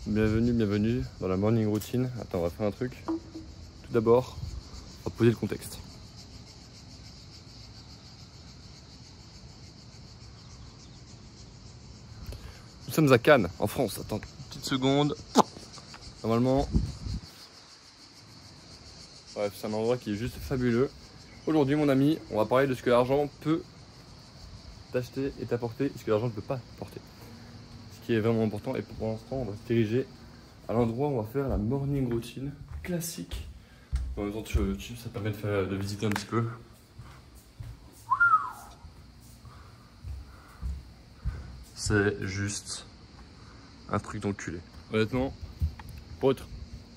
Bienvenue dans la morning routine. Attends, on va faire un truc. Tout d'abord, on va poser le contexte. Nous sommes à Cannes, en France. Attends, une petite seconde. Normalement, bref, c'est un endroit qui est juste fabuleux. Aujourd'hui, mon ami, on va parler de ce que l'argent peut t'acheter et t'apporter et ce que l'argent ne peut pas t'apporter. Ce qui est vraiment important. Et pour l'instant, on va se diriger à l'endroit où on va faire la morning routine classique. En même temps, ça permet de visiter un petit peu. C'est juste un truc d'enculé. Honnêtement, pour être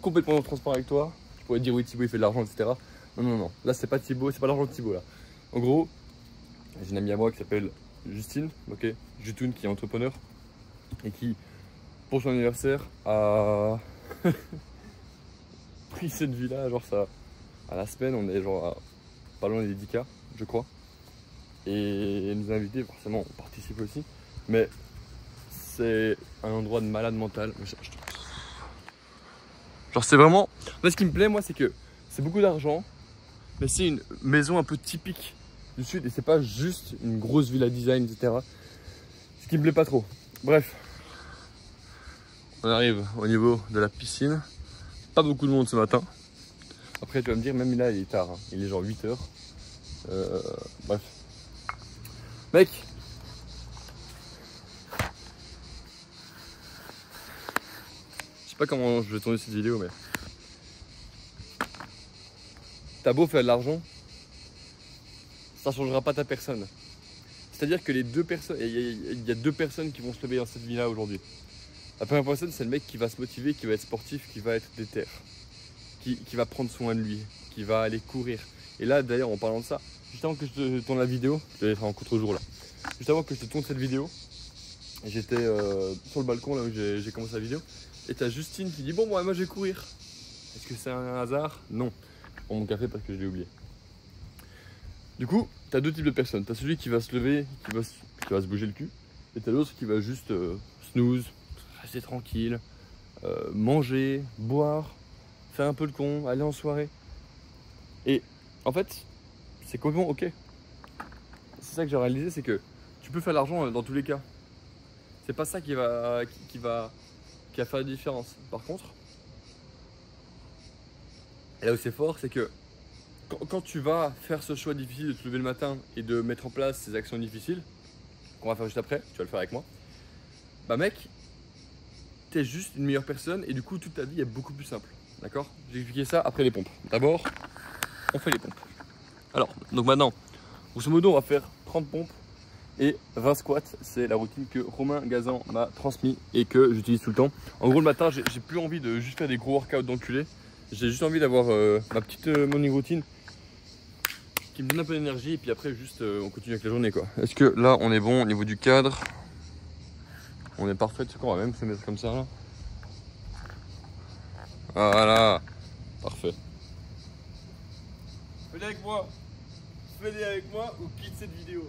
complètement transparent avec toi, je pourrais te dire oui, Thibaut il fait de l'argent, etc. Non. Là, c'est pas Thibaut, c'est pas l'argent de Thibaut là. En gros, j'ai une amie à moi qui s'appelle Justine, ok, Jutoun, qui est entrepreneur et qui, pour son anniversaire, a pris cette villa, genre ça, à la semaine, on est genre à pas loin des 10K, je crois. Et elle nous a invités, forcément, on participe aussi, mais c'est un endroit de malade mental. Genre c'est vraiment, là, ce qui me plaît moi, c'est que c'est beaucoup d'argent, mais c'est une maison un peu typique du sud et c'est pas juste une grosse villa design, etc. Ce qui me plaît pas trop. Bref, on arrive au niveau de la piscine. Pas beaucoup de monde ce matin. Après, tu vas me dire, même là, il est tard. Hein. Il est genre 8 h. Bref. Mec, je sais pas comment je vais tourner cette vidéo, mais t'as beau faire de l'argent, ça changera pas ta personne. C'est-à-dire que les deux personnes, il y a deux personnes qui vont se lever dans cette vie-là aujourd'hui. La première personne, c'est le mec qui va se motiver, qui va être sportif, qui va être déter, qui va prendre soin de lui, qui va aller courir. Et là, d'ailleurs, en parlant de ça, juste avant que je te tourne la vidéo, je vais être en contre-jour là. Juste avant que je te tourne cette vidéo, j'étais sur le balcon là où j'ai commencé la vidéo, et t'as Justine qui dit bon, moi je vais courir. Est-ce que c'est un hasard? Non. Je prends mon café parce que je l'ai oublié. Du coup, t'as deux types de personnes. T'as celui qui va se lever, qui va se bouger le cul, et t'as l'autre qui va juste snooze, rester tranquille, manger, boire, faire un peu le con, aller en soirée. Et en fait, c'est complètement ok. C'est ça que j'ai réalisé, c'est que tu peux faire l'argent dans tous les cas. C'est pas ça qui va faire la différence. Par contre, et là où c'est fort, c'est que quand tu vas faire ce choix difficile de te lever le matin et de mettre en place ces actions difficiles, qu'on va faire juste après, tu vas le faire avec moi, bah mec, t'es juste une meilleure personne et du coup toute ta vie est beaucoup plus simple. D'accord? J'ai expliqué ça après les pompes. D'abord, on fait les pompes. Alors, donc maintenant, grosso modo, on va faire 30 pompes et 20 squats. C'est la routine que Romain Gazan m'a transmis et que j'utilise tout le temps. En gros, le matin, j'ai plus envie de juste faire des gros workouts d'enculé. J'ai juste envie d'avoir ma petite morning routine qui me donne un peu d'énergie et puis après, juste on continue avec la journée, quoi. Est-ce que là, on est bon au niveau du cadre? On est parfait. Tu sais quoi, on va même se mettre comme ça là. Voilà, parfait. Venez avec moi. Venez avec moi ou quitte cette vidéo.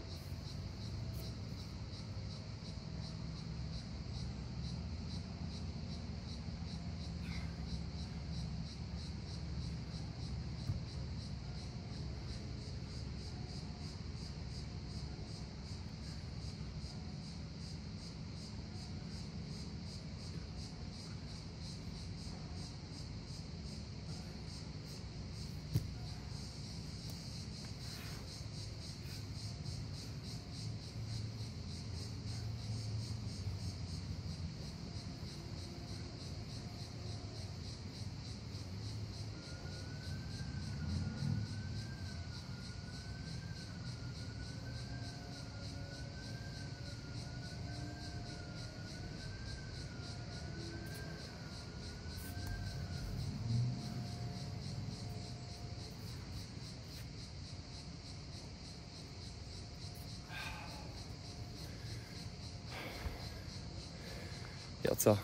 Regarde ça.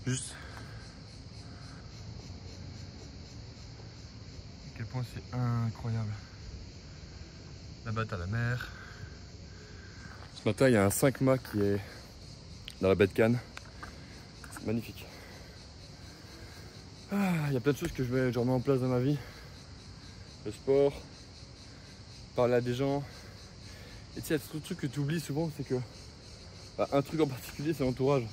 Juste. À quel point c'est incroyable. Là-bas, t'as la mer. Ce matin, il y a un 5 mâts qui est dans la baie de Cannes. magnifique. Il y a plein de choses que je remets en place dans ma vie. Le sport, parler à des gens. Et tu sais, il y a ce truc que tu oublies souvent, c'est que un truc en particulier, c'est l'entourage.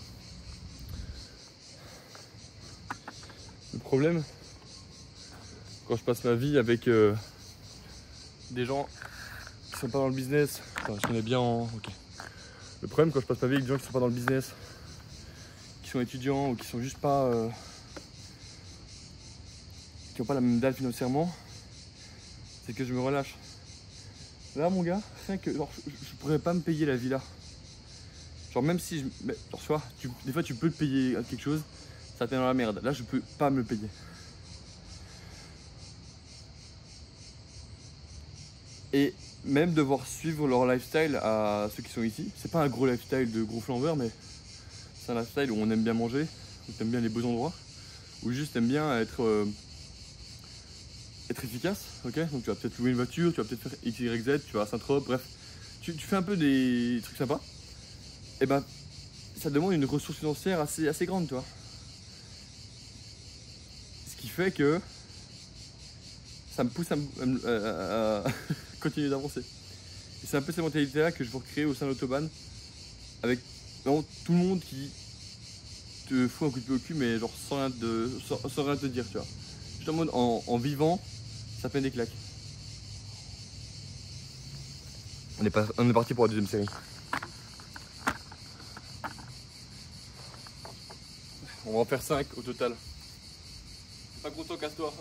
Le problème, quand je passe ma vie avec des gens qui sont pas dans le business, enfin, je connais bien ok. Le problème, quand je passe ma vie avec des gens qui sont pas dans le business, qui sont étudiants ou qui sont juste pas qui n'ont pas la même dalle financièrement, c'est que je me relâche. Là mon gars, rien que genre, je pourrais pas me payer la villa. Genre même si genre, tu vois, des fois tu peux te payer quelque chose, ça t'est dans la merde. Là je peux pas me le payer. Et même devoir suivre leur lifestyle à ceux qui sont ici, c'est pas un gros lifestyle de gros flambeurs, mais c'est un lifestyle où on aime bien manger, où t'aimes bien les beaux endroits, où juste t'aimes bien être efficace, ok. Donc tu vas peut-être louer une voiture, tu vas peut-être faire X, Y, Z, tu vas à Saint-Tropez, bref, tu fais un peu des trucs sympas. Et ben ça demande une ressource financière assez grande, tu vois. Ce qui fait que ça me pousse à continuer d'avancer. Et c'est un peu cette mentalité-là que je veux recréer au sein de l'Autobahn, avec vraiment tout le monde qui te fout un coup de pied au cul, mais genre sans rien te dire, tu vois. Juste en mode en vivant, ça fait des claques. On est parti pour la deuxième série. On va en faire 5 au total. Pas content, casse-toi.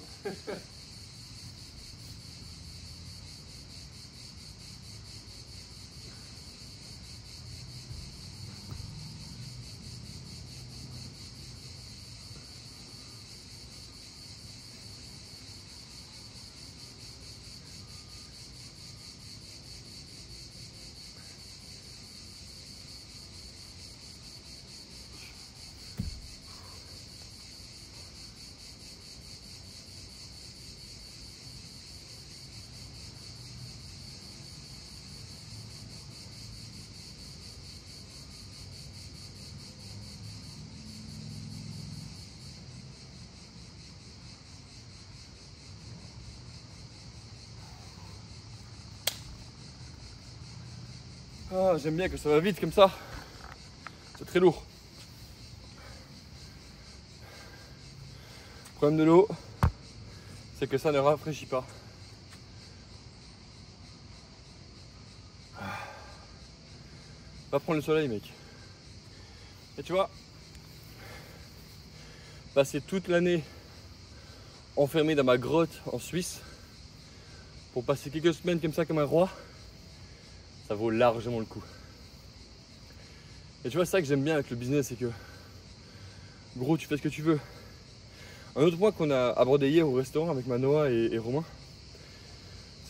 Ah, j'aime bien que ça va vite comme ça. C'est très lourd. Le problème de l'eau, c'est que ça ne rafraîchit pas. Va prendre le soleil, mec. Et tu vois, passer toute l'année enfermé dans ma grotte en Suisse pour passer quelques semaines comme ça comme un roi, ça vaut largement le coup. Et tu vois, c'est ça que j'aime bien avec le business, c'est que gros, tu fais ce que tu veux. Un autre point qu'on a abordé hier au restaurant avec Manoa et Romain,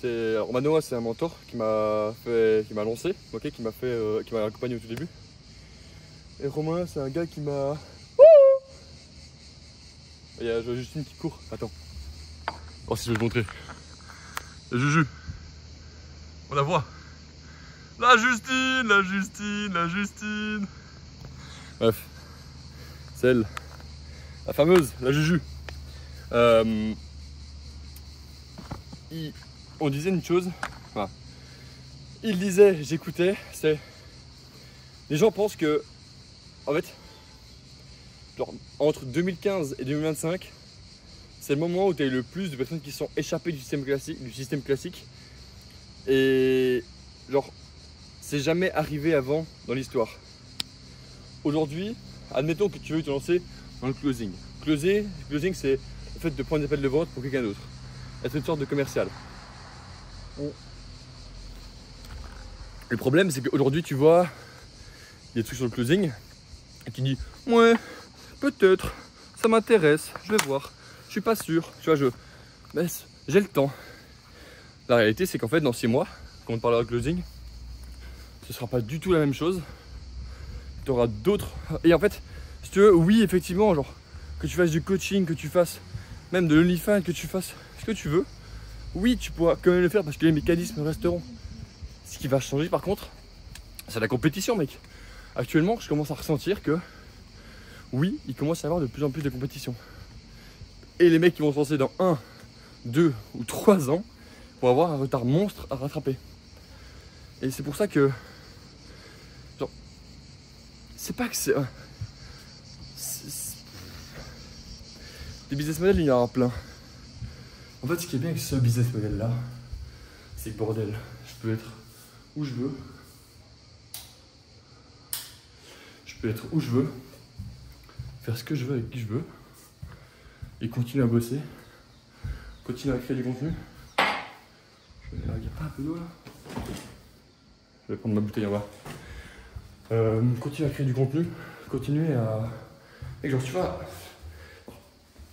alors Manoa, c'est un mentor qui m'a lancé, okay, qui m'a accompagné au tout début. Et Romain, c'est un gars qui m'a... Il y a Justine qui court, attends. Oh, si je vais te montrer. La Juju. On la voit. La Justine, la Justine, la Justine. Bref. Celle. La fameuse, la Juju. On disait une chose. Enfin, il disait, j'écoutais, c'est... Les gens pensent que... En fait... Genre, entre 2015 et 2025, c'est le moment où tu as eu le plus de personnes qui sont échappées du système classique. Et genre, c'est jamais arrivé avant dans l'histoire. Aujourd'hui, admettons que tu veux te lancer dans le closing. Closing, c'est le fait de prendre des appels de vente pour quelqu'un d'autre. Être une sorte de commercial. Le problème, c'est qu'aujourd'hui, tu vois des trucs sur le closing et tu dis, ouais, peut-être, ça m'intéresse, je vais voir, je suis pas sûr, tu vois, j'ai le temps. La réalité, c'est qu'en fait, dans 6 mois, quand on parlera de closing, ce sera pas du tout la même chose. Tu auras d'autres. Et en fait, si tu veux, oui, effectivement, genre, que tu fasses du coaching, que tu fasses même de l'OnlyFans, que tu fasses ce que tu veux, oui, tu pourras quand même le faire parce que les mécanismes resteront. Ce qui va changer, par contre, c'est la compétition, mec. Actuellement, je commence à ressentir que oui, il commence à y avoir de plus en plus de compétition. Et les mecs qui vont se lancer dans 1, 2 ou 3 ans vont avoir un retard monstre à rattraper. Et c'est pour ça que... Genre, c'est pas que c'est... Des business models, il y en a plein. En fait, ce qui est bien avec ce business model là, c'est que bordel, je peux être où je veux. Je peux être où je veux, faire ce que je veux avec qui je veux, et continuer à bosser, continuer à créer du contenu. Il n'y a pas un peu d'eau là? Je vais prendre ma bouteille en bas. Continuer à créer du contenu, continuer à... Et genre tu vois,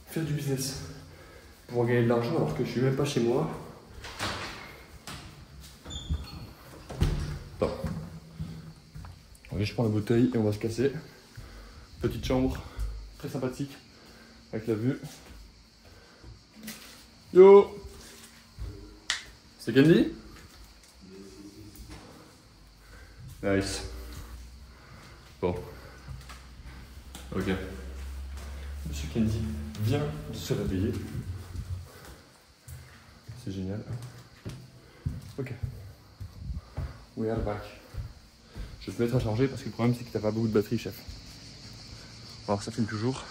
faire du business, pouvoir gagner de l'argent alors que je suis même pas chez moi. Attends. Ok, je prends la bouteille et on va se casser. Petite chambre, très sympathique, avec la vue. Yo! C'est Candy? Nice. Bon. Ok. Monsieur Candy vient de se réveiller. C'est génial. Ok. We are back. Je vais te mettre à charger parce que le problème c'est que t'as pas beaucoup de batterie, chef. Alors ça filme toujours.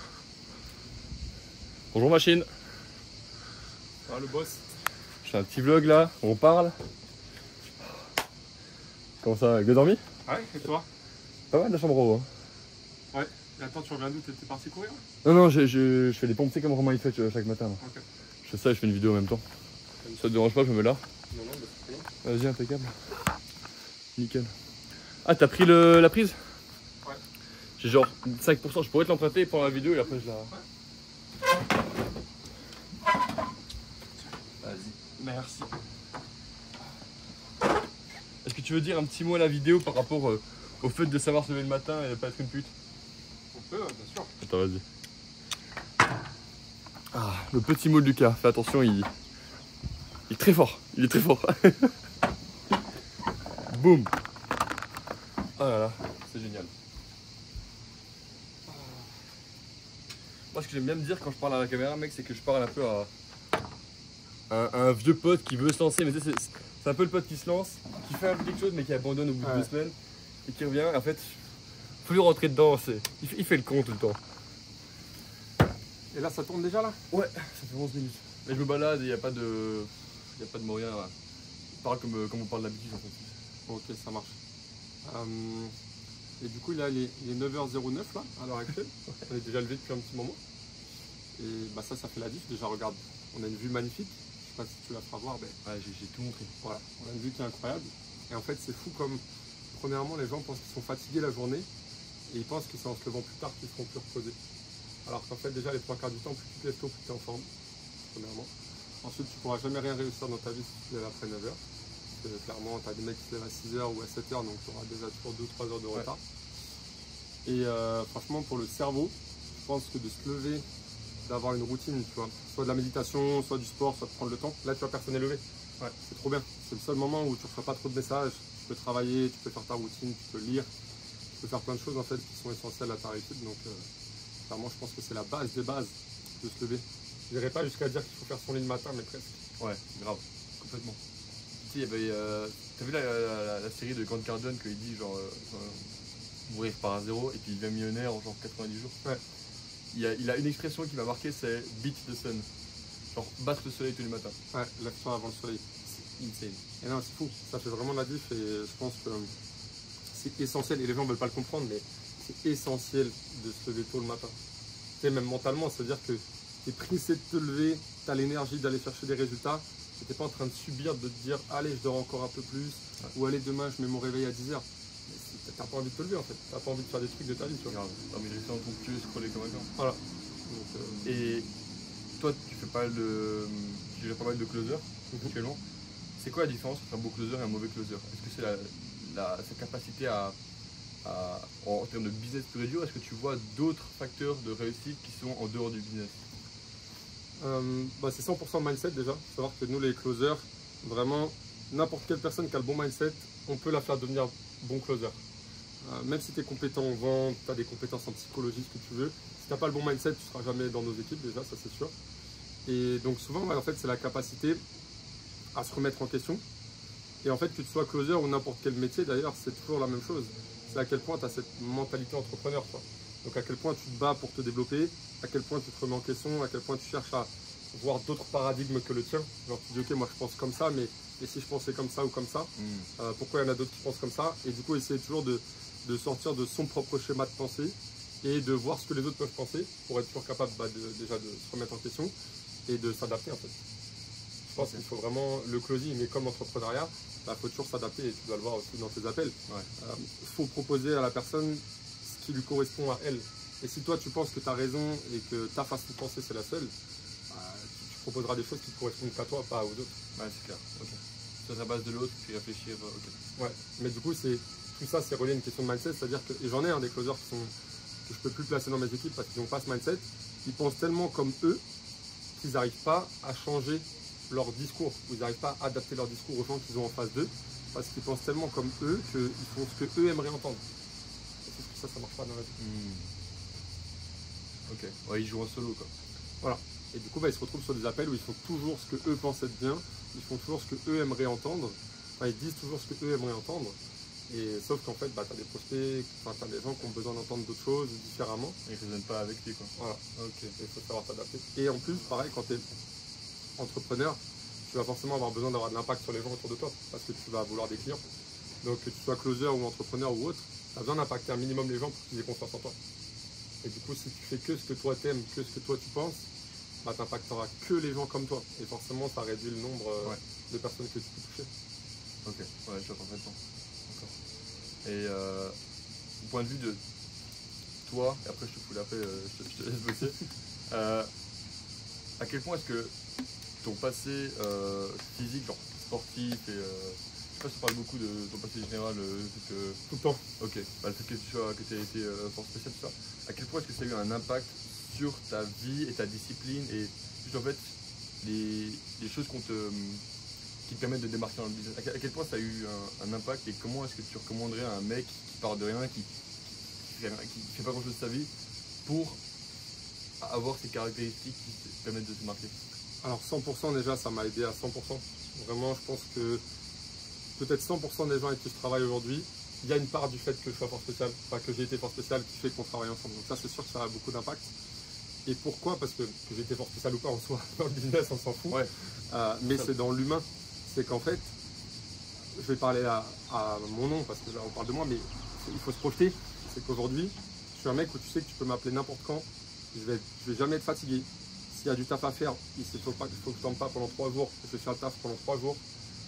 Bonjour machine. Ah, le boss. Je fais un petit vlog là, on parle. Comment ça, bien dormi? Ouais, et toi? Pas mal la chambre en haut. Hein. Ouais. Et attends, tu reviens d'où? T'étais parti courir? Non, non, je fais des pompes, c'est comme Romain il fait chaque matin. Là. Ok. Je fais ça et je fais une vidéo en même temps. Ça te dérange pas, je me mets là. Non, non, bah c'est très bien. Vas-y, impeccable. Nickel. Ah, t'as pris la prise? Ouais. J'ai genre 5%, je pourrais te l'emprunter pendant la vidéo et après je la... Vas-y, merci. Est-ce que tu veux dire un petit mot à la vidéo par rapport au fait de savoir se lever le matin et de pas être une pute? On peut, bien sûr. Attends, vas-y. Ah, le petit mot de Lucas, fais attention, il est très fort. Il est très fort. Boum. Oh là là, c'est génial. Moi, ce que j'aime bien me dire quand je parle à la caméra, mec, c'est que je parle un peu à un vieux pote qui veut se lancer. Mais tu sais, c'est un peu le pote qui se lance, qui fait un peu quelque chose, mais qui abandonne au bout de 2 semaines et qui revient. En fait, faut lui rentrer dedans. Il fait le con tout le temps. Et là, ça tourne déjà là? Ouais, ça fait 11 minutes. Mais je me balade et il n'y a pas de moyen. Là. Je parle comme on parle d'habitude en fait. Ok, ça marche. Et du coup, là, il est 9h09 là, à l'heure actuelle. On est déjà levé depuis un petit moment. Et bah ça fait la diff. Déjà, regarde, on a une vue magnifique. Je sais pas si tu la feras voir, mais Ouais, j'ai tout montré. voilà, on a une vue qui est incroyable. Et en fait, c'est fou comme, premièrement, les gens pensent qu'ils sont fatigués la journée et ils pensent que c'est en se levant plus tard qu'ils seront plus reposés. Alors qu'en fait, déjà, les 3/4 du temps, plus tu te lèves tôt, plus tu es en forme, premièrement. Ensuite, tu pourras jamais rien réussir dans ta vie si tu te lèves après 9h. Parce que clairement, tu as des mecs qui se lèvent à 6h ou à 7h, donc tu auras déjà toujours 2-3 heures de retard. Et franchement, pour le cerveau, je pense que de se lever, d'avoir une routine, tu vois, soit de la méditation, soit du sport, soit de prendre le temps. Là, tu vois, personne n'est levé. Ouais, c'est trop bien. C'est le seul moment où tu ne reçois pas trop de messages. Tu peux travailler, tu peux faire ta routine, tu peux lire, tu peux faire plein de choses en fait qui sont essentielles à ta réussite. Donc, clairement, je pense que c'est la base des bases de se lever. Je n'irai pas jusqu'à dire qu'il faut faire son lit le matin, mais presque. Ouais, grave, complètement. Tu sais, il y avait. T'as vu la série de Grant Cardone qu'il dit genre mourir par un zéro et puis il devient millionnaire en genre 90 jours. Ouais. Il a une expression qui m'a marqué, c'est beat the sun. Genre battre le soleil tous les matins. Ouais, lève-toi avant le soleil. C'est insane. Et non, c'est fou. Ça fait vraiment la diff et je pense que c'est essentiel. Et les gens ne veulent pas le comprendre, mais c'est essentiel de se lever tôt le matin. Tu sais, même mentalement, c'est-à-dire que tu es pressé de te lever, tu as l'énergie d'aller chercher des résultats. Tu n'es pas en train de subir, de te dire allez, je dors encore un peu plus, ou allez, demain, je mets mon réveil à 10h. Tu n'as pas envie de te lever en fait. Tu n'as pas envie de faire des trucs de ta vie. Tu vois. Grave. T'as envie de rester dans ton cul et scroller comme un gars. Voilà. Donc, Et toi, tu fais pas mal de closers actuellement. C'est quoi la différence entre un beau closer et un mauvais closer? Est-ce que c'est sa capacité en termes de business pur et dur, est-ce que tu vois d'autres facteurs de réussite qui sont en dehors du business? c'est 100% mindset déjà. Il faut savoir que nous, les closers, vraiment, n'importe quelle personne qui a le bon mindset, on peut la faire devenir bon closer. Même si tu es compétent en vente, tu as des compétences en psychologie, ce que tu veux, si tu n'as pas le bon mindset, tu ne seras jamais dans nos équipes déjà, ça c'est sûr. Et donc souvent, en fait, c'est la capacité à se remettre en question. Et en fait, que tu sois closer ou n'importe quel métier, d'ailleurs, c'est toujours la même chose. C'est à quel point tu as cette mentalité entrepreneur, quoi. Donc à quel point tu te bats pour te développer, à quel point tu te remets en question, à quel point tu cherches à voir d'autres paradigmes que le tien. Genre tu dis ok, moi je pense comme ça, mais et si je pensais comme ça ou comme ça, pourquoi il y en a d'autres qui pensent comme ça? Et du coup essayer toujours de sortir de son propre schéma de pensée et de voir ce que les autres peuvent penser pour être toujours capable déjà de se remettre en question et de s'adapter en fait. Je pense qu'il faut vraiment le closing, mais comme l'entrepreneuriat, il faut toujours s'adapter et tu dois le voir aussi dans tes appels. Il faut proposer à la personne ce qui lui correspond à elle. Et si toi tu penses que tu as raison et que ta façon de penser c'est la seule, tu proposeras des choses qui te correspondent qu'à toi, pas aux autres. Ouais, c'est clair. Ok. Sur la base de l'autre, puis réfléchir. Ok. Ouais, mais du coup, tout ça, c'est relié à une question de mindset. C'est-à-dire que, et j'en ai des closers que je peux plus placer dans mes équipes parce qu'ils n'ont pas ce mindset. Ils pensent tellement comme eux qu'ils n'arrivent pas à changer leur discours, ou ils n'arrivent pas à adapter leur discours aux gens qu'ils ont en face d'eux, parce qu'ils pensent tellement comme eux qu'ils font ce que eux aimeraient entendre. Et sauf que ça marche pas dans la vie. Ok, ouais, ils jouent en solo quoi. Voilà. Et du coup, ils se retrouvent sur des appels où ils font toujours ce que eux pensent être bien, ils font toujours ce que eux aimeraient entendre, ils disent toujours ce que eux aimeraient entendre. Et sauf qu'en fait, tu as des prospects, tu as des gens qui ont besoin d'entendre d'autres choses différemment. Et ils ne raisonnent pas avec lui quoi. Voilà. Ok. Et il faut savoir s'adapter. Et en plus, pareil, quand tu es entrepreneur, tu vas forcément avoir besoin d'avoir de l'impact sur les gens autour de toi, parce que tu vas vouloir des clients. Donc que tu sois closer ou entrepreneur ou autre, tu as besoin d'impacter un minimum les gens pour qu'ils aient confiance en toi. Et du coup, si tu fais que ce que toi t'aimes, que ce que toi tu penses, tu n'impacteras que les gens comme toi. Et forcément, ça réduit le nombre de personnes que tu peux toucher. Ok, ouais, je vois parfaitement. D'accord. Et au point de vue de toi, et après je te fous la paix, je te laisse bosser, à quel point est-ce que ton passé physique, genre sportif, et je sais pas si tu parles beaucoup de ton passé général, tout le temps. Ok, le fait que tu aies été force spéciale, tout ça, à quel point est-ce que ça a eu un impact sur ta vie et ta discipline et juste en fait les choses qui te permettent de démarquer dans le business, à quel point ça a eu un impact et comment est-ce que tu recommanderais à un mec qui part de rien, qui fait pas grand chose de sa vie pour avoir ces caractéristiques qui te permettent de se marquer? Alors 100% déjà, ça m'a aidé à 100%. Vraiment, je pense que peut-être 100% des gens avec qui je travaille aujourd'hui, il y a une part du fait que je sois force spéciale, enfin que j'ai été force spéciale qui fait qu'on travaille ensemble. Donc ça, c'est sûr que ça a beaucoup d'impact. Et pourquoi? Parce que j'ai été force spéciale ou pas en soi, dans le business, on s'en fout. Ouais. Mais c'est dans l'humain. C'est qu'en fait, je vais parler à mon nom parce que là on parle de moi, mais il faut se projeter. C'est qu'aujourd'hui, je suis un mec où tu sais que tu peux m'appeler n'importe quand. Je vais jamais être fatigué. S'il y a du taf à faire, il faut que je ne dorme pas pendant 3 jours. Je vais faire le taf pendant 3 jours.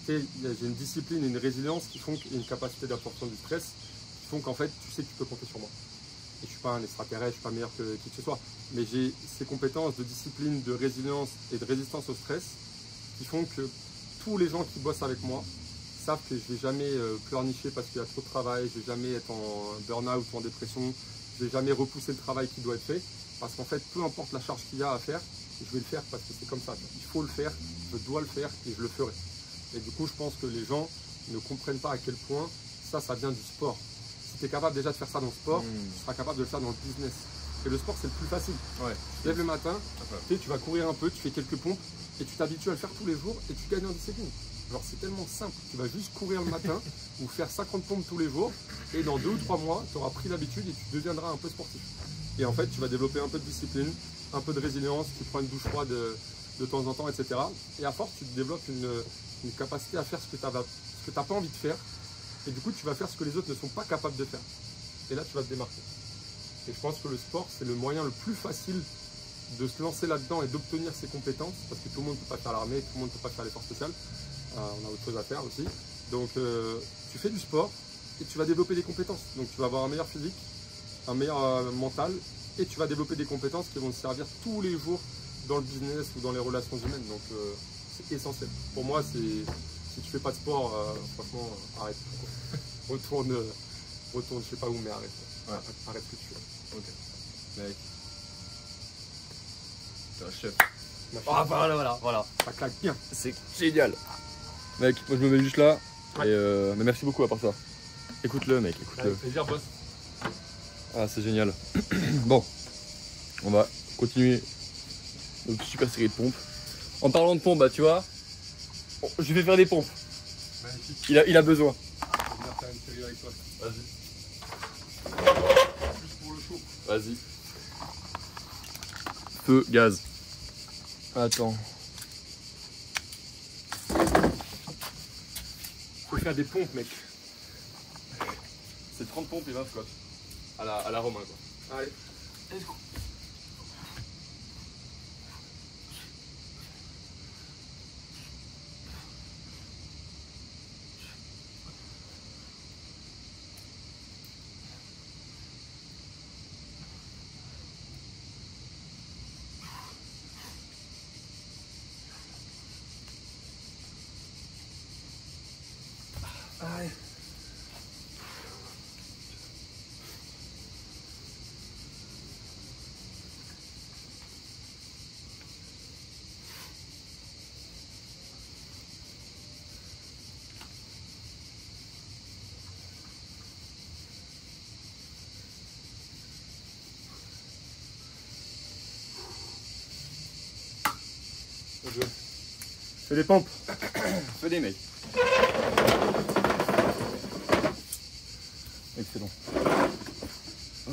J'ai une discipline et une résilience qui font qu'il y a une capacité d'absorption du stress qui font qu'en fait, tu sais que tu peux compter sur moi. Et je ne suis pas un extraterrestre, je ne suis pas meilleur que qui que ce soit. Mais j'ai ces compétences de discipline, de résilience et de résistance au stress qui font que tous les gens qui bossent avec moi savent que je ne vais jamais pleurnicher parce qu'il y a trop de travail, je ne vais jamais être en burn-out ou en dépression, je ne vais jamais repousser le travail qui doit être fait. Parce qu'en fait, peu importe la charge qu'il y a à faire, je vais le faire parce que c'est comme ça. Il faut le faire, je dois le faire et je le ferai. Et du coup, je pense que les gens ne comprennent pas à quel point ça vient du sport. Si tu es capable déjà de faire ça dans le sport, tu seras capable de le faire dans le business. Et le sport, c'est le plus facile. Ouais. Tu te lèves le matin, tu vas courir un peu, tu fais quelques pompes et tu t'habitues à le faire tous les jours et tu gagnes en discipline. Genre, c'est tellement simple. Tu vas juste courir le matin ou faire 50 pompes tous les jours et dans 2 ou 3 mois, tu auras pris l'habitude et tu deviendras un peu sportif. Et en fait, tu vas développer un peu de discipline, un peu de résilience, tu prends une douche froide de temps en temps, etc. Et à force, tu développes une capacité à faire ce que tu n'as pas envie de faire. Et du coup, tu vas faire ce que les autres ne sont pas capables de faire. Et là, tu vas te démarquer. Et je pense que le sport, c'est le moyen le plus facile de se lancer là-dedans et d'obtenir ses compétences. Parce que tout le monde ne peut pas faire l'armée, tout le monde ne peut pas faire les forces spéciales. On a autre chose à faire aussi. Donc, tu fais du sport et tu vas développer des compétences. Donc, tu vas avoir un meilleur physique, un meilleur mental et tu vas développer des compétences qui vont te servir tous les jours dans le business ou dans les relations humaines. Donc, c'est essentiel. Pour moi, si tu fais pas de sport, franchement, arrête. retourne, je sais pas où, mais arrête. Ouais. Arrête ce que tu fais. Ok. Mec. T'es un chef. Ah, voilà. Ça claque bien. C'est génial. Mec, moi je me mets juste là. Ouais. Et mais merci beaucoup à part ça. Écoute-le mec, écoute-le. Avec plaisir, boss. Ah c'est génial. Bon, on va continuer notre super série de pompes. En parlant de pompes, bah tu vois, je vais faire des pompes. Magnifique. Il a besoin. Je vais venir faire une série avec toi. Vas-y. Juste pour le show. Vas-y. Feu, gaz. Attends. Faut faire des pompes, mec. C'est 30 pompes et 20 squats. À la Romain quoi. Allez. Let's go. Allez. Fais des pompes. Fais des mecs. Excellent. Oh.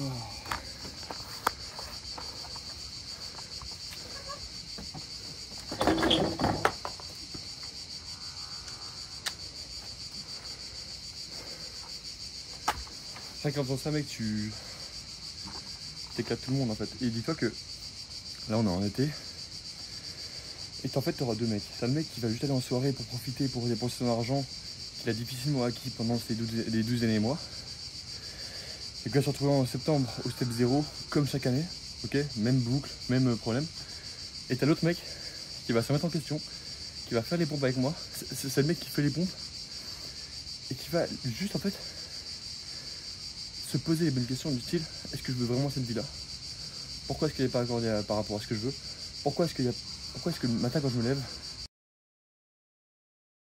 Quand on ça mec, tu t'éclates tout le monde en fait. Et dis-toi que là on est en été. Et en fait tu auras deux mecs. T'as le mec qui va juste aller en soirée pour profiter, pour dépenser son argent, qu'il a difficilement acquis pendant les 12 derniers mois. Et qui va se retrouver en septembre au step 0, comme chaque année. Ok, même boucle, même problème. Et t'as l'autre mec qui va se remettre en question, qui va faire les pompes avec moi. C'est le mec qui fait les pompes. Et qui va juste en fait se poser les bonnes questions du style, est-ce que je veux vraiment cette vie là? Pourquoi est-ce qu'elle n'est pas accordée par rapport à ce que je veux? Pourquoi est-ce que le matin quand je me lève,